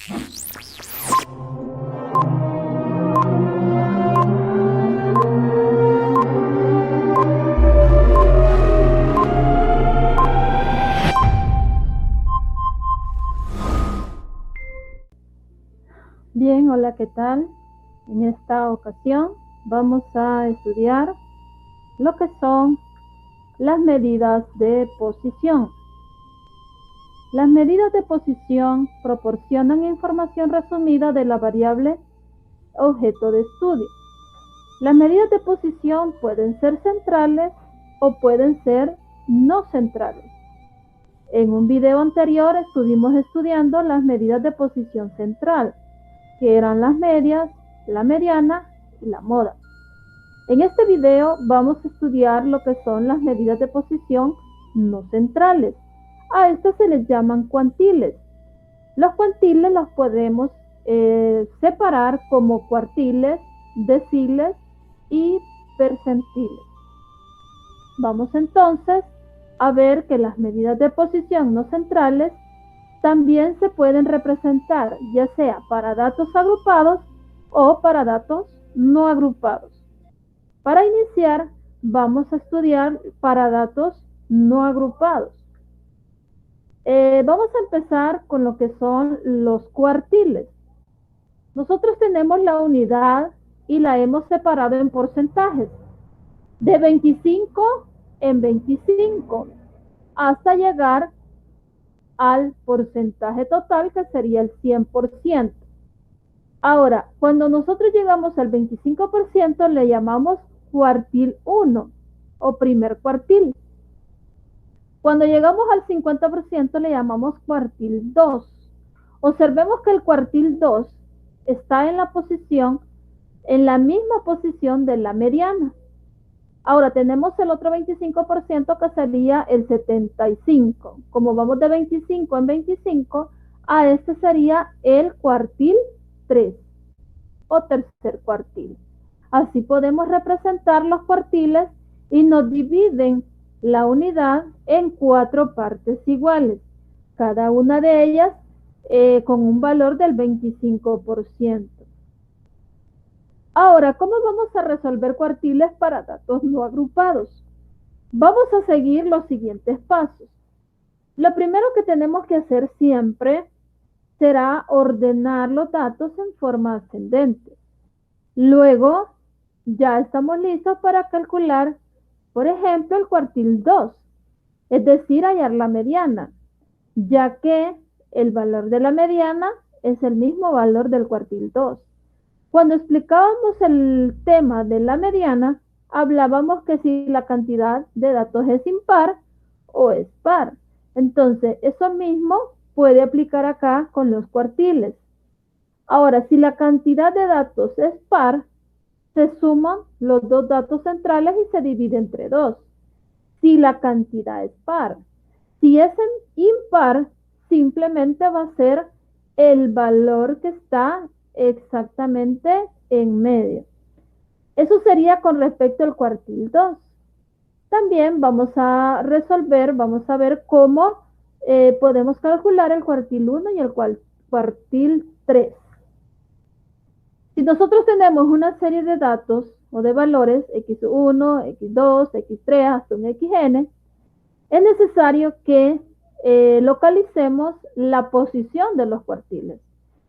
Bien, hola, ¿qué tal? En esta ocasión vamos a estudiar lo que son las medidas de posición. Las medidas de posición proporcionan información resumida de la variable objeto de estudio. Las medidas de posición pueden ser centrales o pueden ser no centrales. En un video anterior estuvimos estudiando las medidas de posición central, que eran las medias, la mediana y la moda. En este video vamos a estudiar lo que son las medidas de posición no centrales. A estas se les llaman cuantiles. Los cuantiles los podemos separar como cuartiles, deciles y percentiles. Vamos entonces a ver que las medidas de posición no centrales también se pueden representar, ya sea para datos agrupados o para datos no agrupados. Para iniciar, vamos a estudiar para datos no agrupados. Vamos a empezar con lo que son los cuartiles. Nosotros tenemos la unidad y la hemos separado en porcentajes, de 25 en 25, hasta llegar al porcentaje total, que sería el 100%. Ahora, cuando nosotros llegamos al 25%, le llamamos cuartil 1 o primer cuartil. Cuando llegamos al 50%, le llamamos cuartil 2. Observemos que el cuartil 2 está en la misma posición de la mediana. Ahora tenemos el otro 25% que sería el 75. Como vamos de 25 en 25, a este sería el cuartil 3 o tercer cuartil. Así podemos representar los cuartiles y nos dividen la unidad en 4 partes iguales, cada una de ellas con un valor del 25%. Ahora, ¿cómo vamos a resolver cuartiles para datos no agrupados? Vamos a seguir los siguientes pasos. Lo primero que tenemos que hacer siempre será ordenar los datos en forma ascendente. Luego, ya estamos listos para calcular, por ejemplo, el cuartil 2, es decir, hallar la mediana, ya que el valor de la mediana es el mismo valor del cuartil 2. Cuando explicábamos el tema de la mediana, hablábamos que si la cantidad de datos es impar o es par. Entonces, eso mismo puede aplicar acá con los cuartiles. Ahora, si la cantidad de datos es par, se suman los dos datos centrales y se divide entre 2. Si la cantidad es par. Si es impar, simplemente va a ser el valor que está exactamente en medio. Eso sería con respecto al cuartil 2. También vamos a ver cómo podemos calcular el cuartil 1 y el cuartil 3. Si nosotros tenemos una serie de datos o de valores x1, x2, x3 hasta un xn, es necesario que localicemos la posición de los cuartiles.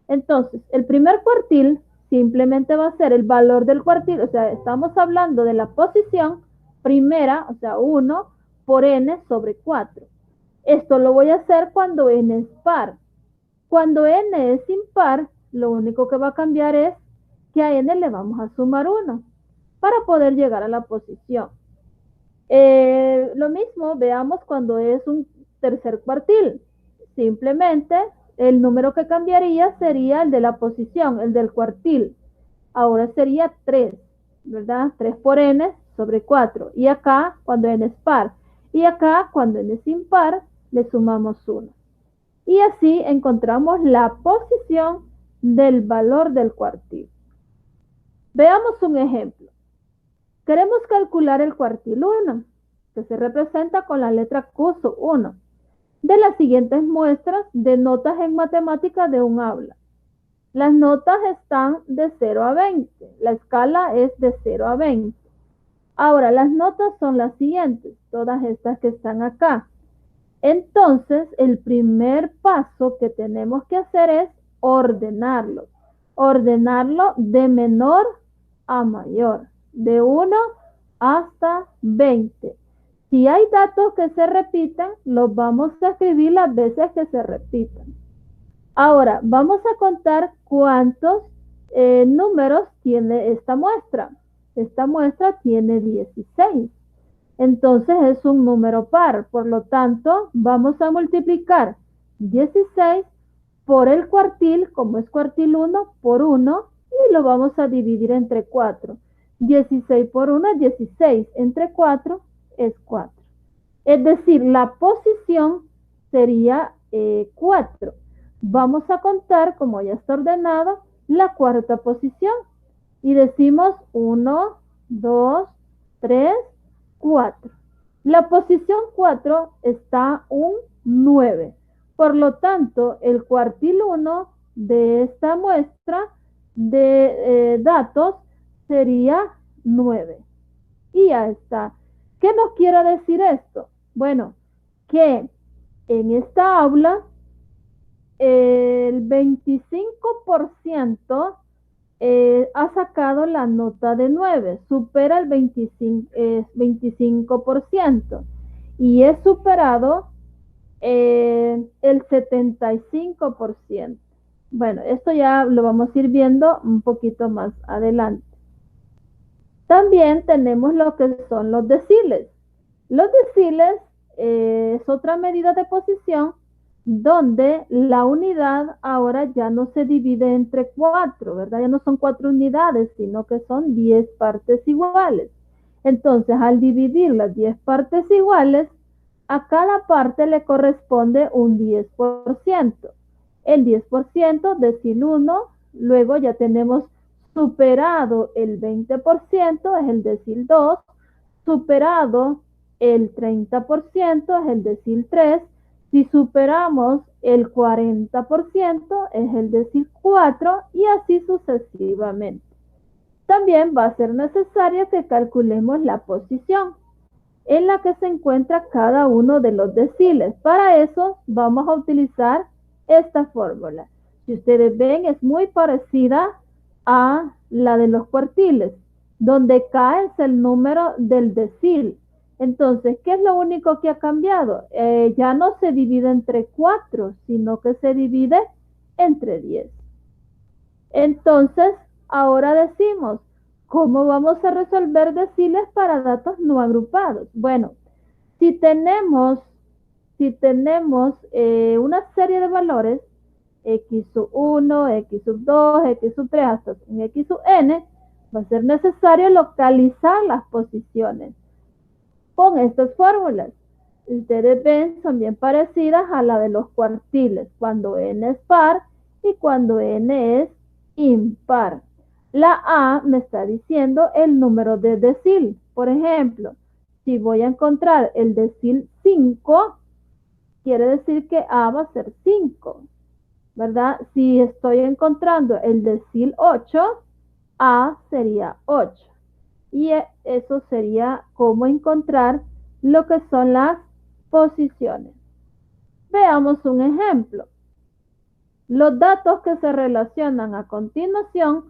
Entonces, el primer cuartil simplemente va a ser el valor del cuartil, o sea, estamos hablando de la posición primera, o sea, 1 por n sobre 4. Esto lo voy a hacer cuando n es par. Cuando n es impar, lo único que va a cambiar es que a n le vamos a sumar 1 para poder llegar a la posición. Lo mismo, veamos cuando es un tercer cuartil. Simplemente el número que cambiaría sería el de la posición, el del cuartil. Ahora sería 3, ¿verdad? 3 por n sobre 4. Y acá, cuando n es par. Y acá, cuando n es impar, le sumamos 1. Y así encontramos la posición del valor del cuartil. Veamos un ejemplo. Queremos calcular el cuartil 1, que se representa con la letra Q sub 1. De las siguientes muestras de notas en matemáticas de un aula. Las notas están de 0 a 20. La escala es de 0 a 20. Ahora, las notas son las siguientes, todas estas que están acá. Entonces, el primer paso que tenemos que hacer es ordenarlo. Ordenarlo de menor a mayor, de 1 hasta 20. Si hay datos que se repitan, los vamos a escribir las veces que se repitan. Ahora, vamos a contar cuántos números tiene esta muestra. Esta muestra tiene 16. Entonces es un número par. Por lo tanto, vamos a multiplicar 16 por el cuartil, como es cuartil 1, por 1, y lo vamos a dividir entre 4. 16 por 1 es 16, entre 4 es 4. Es decir, la posición sería 4. Vamos a contar, como ya está ordenado, la cuarta posición. Y decimos 1, 2, 3, 4. La posición 4 está un 9. Por lo tanto, el cuartil 1 de esta muestra de datos sería 9. Y ya está. ¿Qué nos quiere decir esto? Bueno, que en esta aula el 25% ha sacado la nota de 9, supera el 25%, y es superado el 75%. Bueno, esto ya lo vamos a ir viendo un poquito más adelante. También tenemos lo que son los deciles. Los deciles es otra medida de posición donde la unidad ahora ya no se divide entre 4, ¿verdad? Ya no son 4 unidades, sino que son 10 partes iguales. Entonces, al dividir las 10 partes iguales, a cada parte le corresponde un 10%. El 10%, decil 1, luego ya tenemos superado el 20%, es el decil 2, superado el 30%, es el decil 3, si superamos el 40%, es el decil 4, y así sucesivamente. También va a ser necesario que calculemos la posición en la que se encuentra cada uno de los deciles. Para eso vamos a utilizar esta fórmula. Si ustedes ven, es muy parecida a la de los cuartiles, donde K es el número del decil. Entonces, ¿qué es lo único que ha cambiado? Ya no se divide entre 4, sino que se divide entre 10. Entonces, ahora decimos, ¿cómo vamos a resolver deciles para datos no agrupados? Bueno, si tenemos una serie de valores, x sub 1, x sub 2, x sub 3, hasta un x sub n, va a ser necesario localizar las posiciones con estas fórmulas. Ustedes ven, son bien parecidas a la de los cuartiles, cuando n es par y cuando n es impar. La A me está diciendo el número de decil. Por ejemplo, si voy a encontrar el decil 5, quiere decir que A va a ser 5, ¿verdad? Si estoy encontrando el decil 8, A sería 8. Y eso sería cómo encontrar lo que son las posiciones. Veamos un ejemplo. Los datos que se relacionan a continuación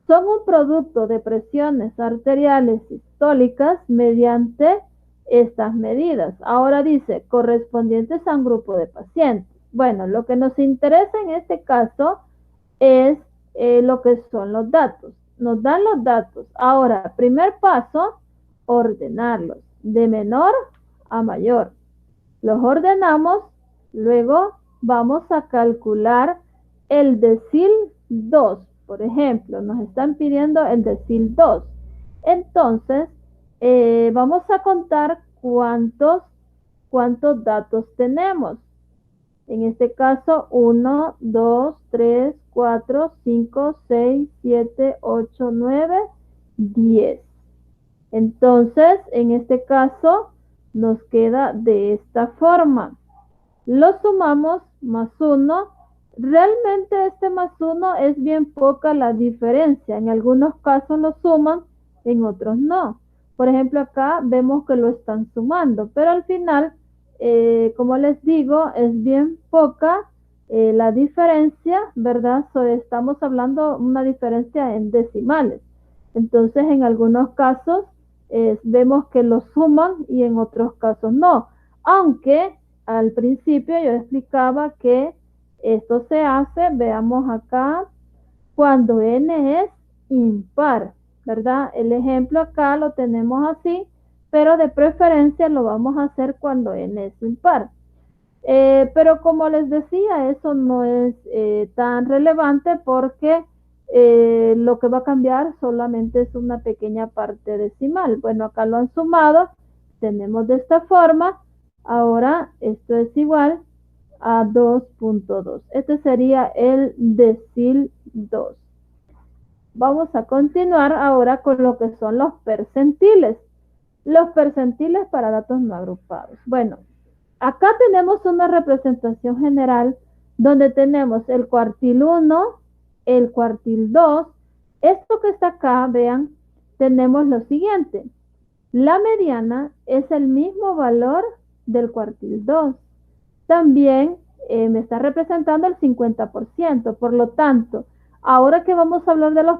son un producto de presiones arteriales sistólicas mediante estas medidas. Ahora dice, correspondientes a un grupo de pacientes. Bueno, lo que nos interesa en este caso es lo que son los datos. Nos dan los datos. Ahora, primer paso, ordenarlos de menor a mayor. Los ordenamos, luego vamos a calcular el decil 2. Por ejemplo, nos están pidiendo el decil 2. Entonces, vamos a contar cuántos datos tenemos. En este caso, 1, 2, 3, 4, 5, 6, 7, 8, 9, 10. Entonces, en este caso, nos queda de esta forma. Lo sumamos, más 1 Realmente este más 1 es bien poca la diferencia. En algunos casos lo suman, en otros no. Por ejemplo, acá vemos que lo están sumando, pero al final, como les digo, es bien poca la diferencia, ¿verdad? Estamos hablando una diferencia en decimales. Entonces, en algunos casos vemos que lo suman y en otros casos no. Aunque al principio yo explicaba que esto se hace, veamos acá, cuando n es impar, ¿verdad? El ejemplo acá lo tenemos así, pero de preferencia lo vamos a hacer cuando n es impar. Pero como les decía, eso no es tan relevante porque lo que va a cambiar solamente es una pequeña parte decimal. Bueno, acá lo han sumado, tenemos de esta forma, ahora esto es igual a 2.2. Este sería el decil 2. Vamos a continuar ahora con lo que son los percentiles. Los percentiles para datos no agrupados. Bueno, acá tenemos una representación general donde tenemos el cuartil 1, el cuartil 2. Esto que está acá, vean, tenemos lo siguiente. La mediana es el mismo valor del cuartil 2. También me está representando el 50%. Por lo tanto, ahora que vamos a hablar de los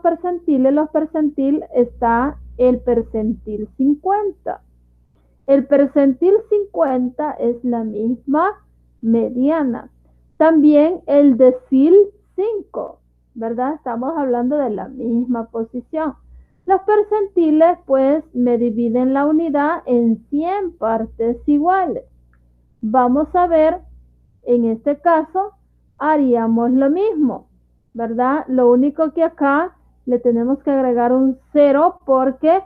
percentil está el percentil 50. El percentil 50 es la misma mediana. También el decil 5, ¿verdad? Estamos hablando de la misma posición. Los percentiles, pues, me dividen la unidad en 100 partes iguales. Vamos a ver, en este caso, haríamos lo mismo, ¿verdad? Lo único que acá le tenemos que agregar un 0 porque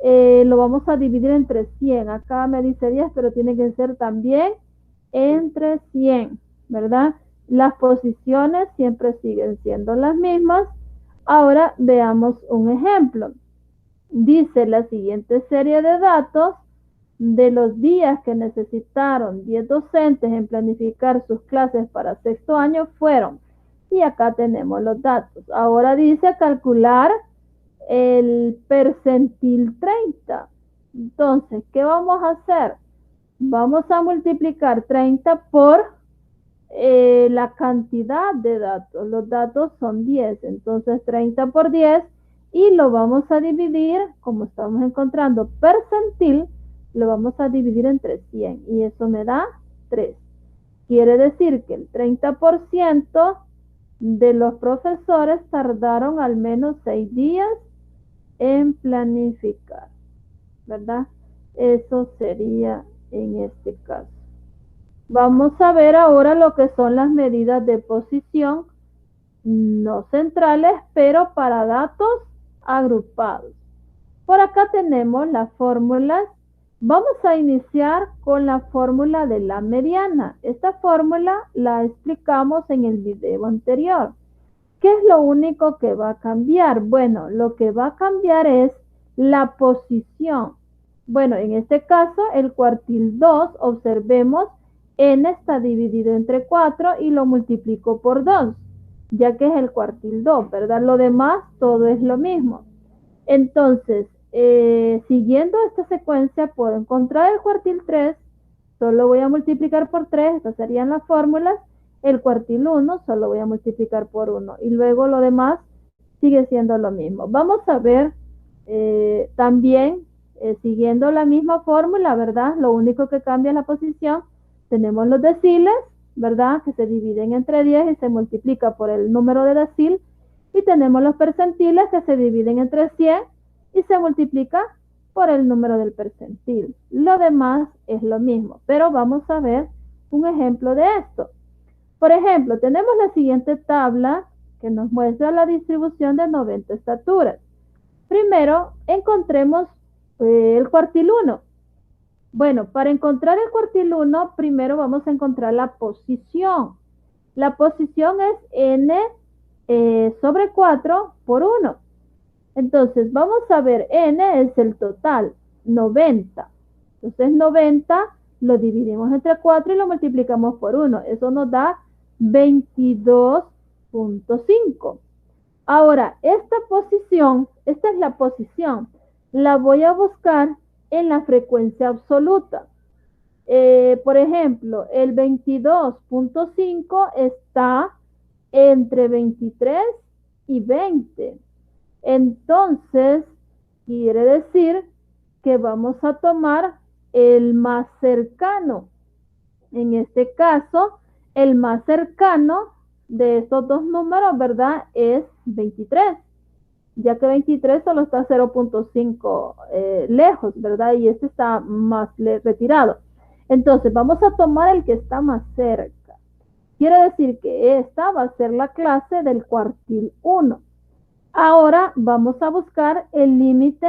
lo vamos a dividir entre 100. Acá me dice 10, pero tiene que ser también entre 100, ¿verdad? Las posiciones siempre siguen siendo las mismas. Ahora veamos un ejemplo. Dice la siguiente serie de datos de los días que necesitaron 10 docentes en planificar sus clases para sexto año fueron, y acá tenemos los datos. Ahora dice calcular el percentil 30. Entonces, ¿qué vamos a hacer? Vamos a multiplicar 30 por la cantidad de datos. Los datos son 10, entonces 30 por 10 y lo vamos a dividir, como estamos encontrando percentil, lo vamos a dividir entre 100 y eso me da 3. Quiere decir que el 30% de los profesores tardaron al menos 6 días en planificar, ¿verdad? Eso sería en este caso. Vamos a ver ahora lo que son las medidas de posición no centrales, pero para datos agrupados. Por acá tenemos las fórmulas. Vamos a iniciar con la fórmula de la mediana. Esta fórmula la explicamos en el video anterior. ¿Qué es lo único que va a cambiar? Bueno, lo que va a cambiar es la posición. Bueno, en este caso, el cuartil 2, observemos, n está dividido entre 4 y lo multiplico por 2, ya que es el cuartil 2, ¿verdad? Lo demás, todo es lo mismo. Entonces, siguiendo esta secuencia, puedo encontrar el cuartil 3, solo voy a multiplicar por 3, estas serían las fórmulas. El cuartil 1, solo voy a multiplicar por 1. Y luego lo demás sigue siendo lo mismo. Vamos a ver también, siguiendo la misma fórmula, ¿verdad? Lo único que cambia es la posición. Tenemos los deciles, ¿verdad? Que se dividen entre 10 y se multiplica por el número de decil. Y tenemos los percentiles que se dividen entre 100 y se multiplica por el número del percentil. Lo demás es lo mismo, pero vamos a ver un ejemplo de esto. Por ejemplo, tenemos la siguiente tabla que nos muestra la distribución de 90 estaturas. Primero, encontremos el cuartil 1. Bueno, para encontrar el cuartil 1, primero vamos a encontrar la posición. La posición es n sobre 4 por 1. Entonces, vamos a ver, n es el total, 90. Entonces, 90 lo dividimos entre 4 y lo multiplicamos por 1. Eso nos da 22.5. Ahora, esta es la posición, la voy a buscar en la frecuencia absoluta. Por ejemplo, el 22.5 está entre 23 y 20. Entonces, quiere decir que vamos a tomar el más cercano. En este caso, el más cercano de estos dos números, ¿verdad? Es 23, ya que 23 solo está 0.5 lejos, ¿verdad? Y este está más retirado. Entonces, vamos a tomar el que está más cerca. Quiere decir que esta va a ser la clase del cuartil 1. Ahora vamos a buscar el límite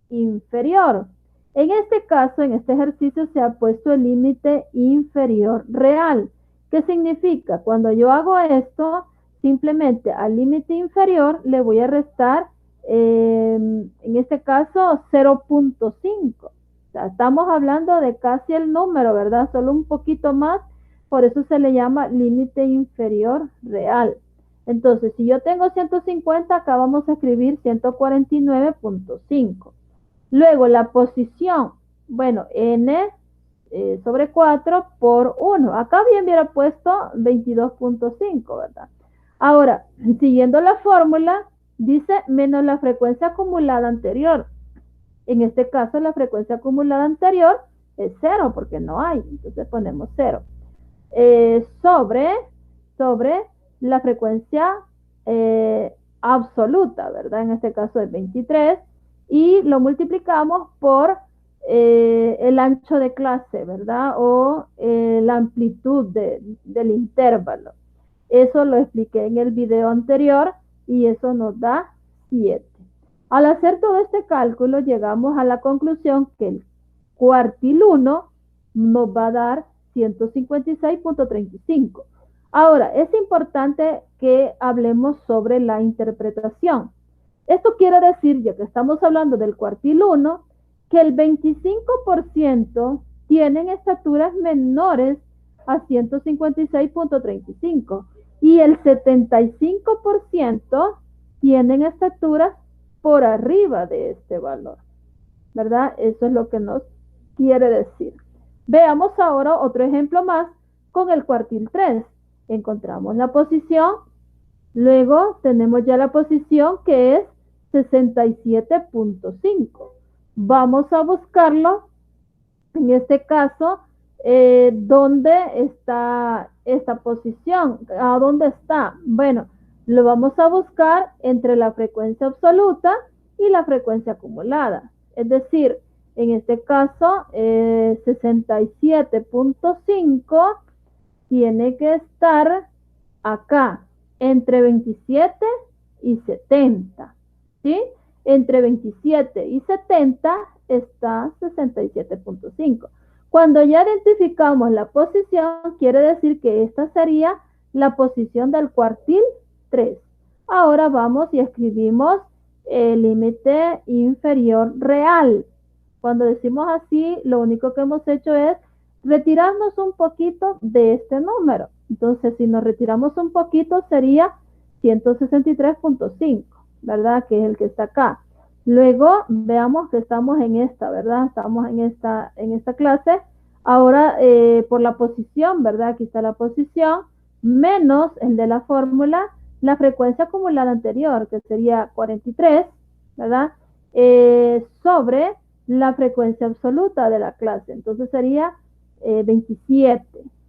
inferior. En este caso, en este ejercicio se ha puesto el límite inferior real. ¿Qué significa? Cuando yo hago esto, simplemente al límite inferior le voy a restar, en este caso, 0.5. O sea, estamos hablando de casi el número, ¿verdad? Solo un poquito más, por eso se le llama límite inferior real. Entonces, si yo tengo 150, acá vamos a escribir 149.5. Luego, la posición, bueno, n sobre 4 por 1. Acá bien hubiera puesto 22.5, ¿verdad? Ahora, siguiendo la fórmula, dice menos la frecuencia acumulada anterior. En este caso, la frecuencia acumulada anterior es 0, porque no hay. Entonces ponemos 0. Sobre la frecuencia absoluta, ¿verdad? En este caso es 23, y lo multiplicamos por el ancho de clase, ¿verdad? O la amplitud del intervalo. Eso lo expliqué en el video anterior y eso nos da 7. Al hacer todo este cálculo, llegamos a la conclusión que el cuartil 1 nos va a dar 156.35. Ahora, es importante que hablemos sobre la interpretación. Esto quiere decir, ya que estamos hablando del cuartil 1, que el 25% tienen estaturas menores a 156.35 y el 75% tienen estaturas por arriba de este valor, ¿verdad? Eso es lo que nos quiere decir. Veamos ahora otro ejemplo más con el cuartil 3. Encontramos la posición, luego tenemos ya la posición que es 67.5. Vamos a buscarlo, en este caso, ¿dónde está esta posición? ¿A dónde está? Bueno, lo vamos a buscar entre la frecuencia absoluta y la frecuencia acumulada. Es decir, en este caso, 67.5 tiene que estar acá, entre 27 y 70, ¿sí? Entre 27 y 70 está 67.5. Cuando ya identificamos la posición, quiere decir que esta sería la posición del cuartil 3. Ahora vamos y escribimos el límite inferior real. Cuando decimos así, lo único que hemos hecho es retirarnos un poquito de este número. Entonces, si nos retiramos un poquito, sería 163.5, ¿verdad? Que es el que está acá. Luego, veamos que estamos en esta, ¿verdad? Estamos en esta clase. Ahora, por la posición, ¿verdad? Aquí está la posición, menos el de la fórmula, la frecuencia acumulada anterior, que sería 43, ¿verdad? Sobre la frecuencia absoluta de la clase. Entonces sería 27,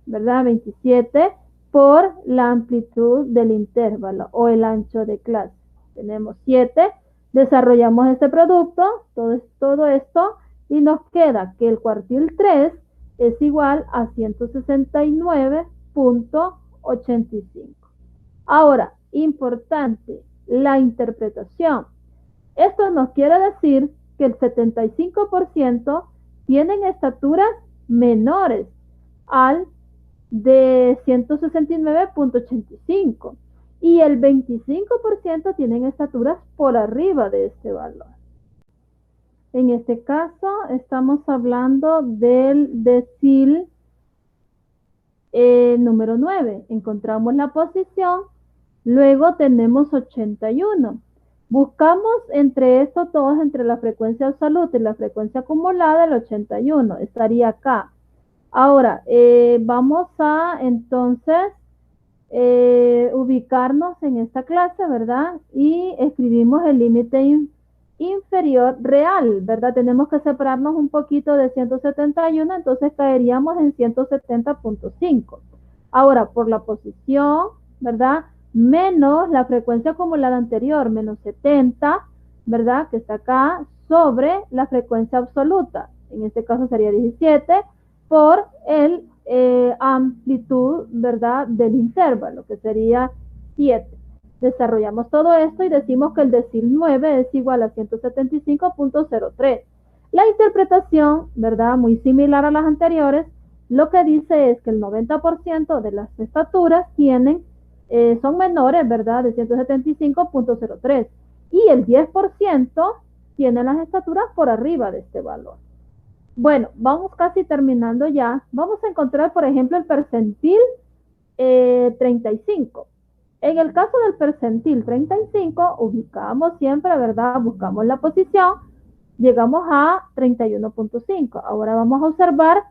¿verdad? 27 por la amplitud del intervalo o el ancho de clase. Tenemos 7, desarrollamos este producto, todo esto, y nos queda que el cuartil 3 es igual a 169.85. Ahora, importante, la interpretación. Esto nos quiere decir que el 75% tienen estaturas menores al de 169.85 y el 25% tienen estaturas por arriba de este valor. En este caso estamos hablando del decil Número 9, encontramos la posición, luego tenemos 81. Buscamos entre estos dos, entre la frecuencia absoluta y la frecuencia acumulada, el 81, estaría acá. Ahora, vamos a entonces ubicarnos en esta clase, ¿verdad? Y escribimos el límite inferior real, ¿verdad? Tenemos que separarnos un poquito de 171, entonces caeríamos en 170.5. Ahora, por la posición, ¿verdad? Menos la frecuencia acumulada anterior, menos 70, ¿verdad? Que está acá, sobre la frecuencia absoluta. En este caso sería 17 por el amplitud, ¿verdad? Del intervalo, que sería 7. Desarrollamos todo esto y decimos que el decil 9 es igual a 175.03. La interpretación, ¿verdad? Muy similar a las anteriores, lo que dice es que el 90% de las estaturas son menores, ¿verdad? De 175.03 y el 10% tienen las estaturas por arriba de este valor. Bueno, vamos casi terminando ya. Vamos a encontrar, por ejemplo, el percentil 35. En el caso del percentil 35, ubicamos siempre, ¿verdad? Buscamos la posición, llegamos a 31.5. Ahora vamos a observar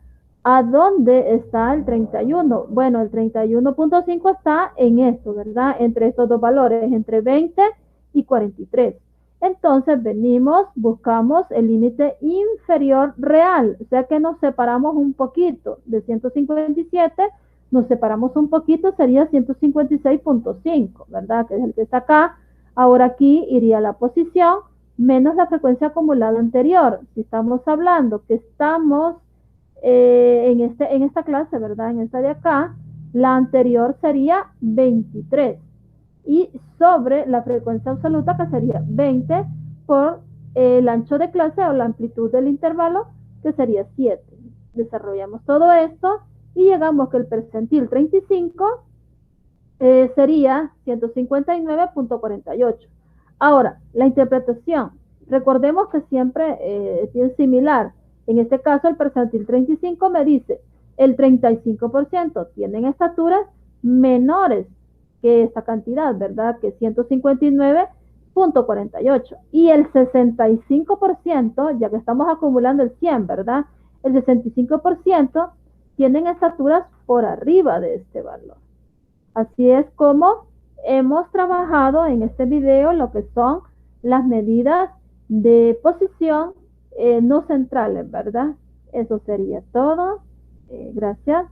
a dónde está el 31. Bueno, el 31.5 está en esto, ¿verdad? Entre estos dos valores, entre 20 y 43. Entonces venimos, buscamos el límite inferior real, o sea que nos separamos un poquito de 157, nos separamos un poquito, sería 156.5, ¿verdad? Que es el que está acá. Ahora aquí iría la posición menos la frecuencia acumulada anterior. Si estamos hablando que estamos en esta clase, ¿verdad? En esta de acá, la anterior sería 23 y sobre la frecuencia absoluta, que sería 20 por el ancho de clase o la amplitud del intervalo, que sería 7. Desarrollamos todo esto y llegamos que el percentil 35 sería 159.48. Ahora, la interpretación. Recordemos que siempre es similar. En este caso, el percentil 35 me dice el 35% tienen estaturas menores que esta cantidad, ¿verdad? Que 159.48. Y el 65%, ya que estamos acumulando el 100, ¿verdad? El 65% tienen estaturas por arriba de este valor. Así es como hemos trabajado en este video lo que son las medidas de posición no centrales, ¿verdad? Eso sería todo. Gracias.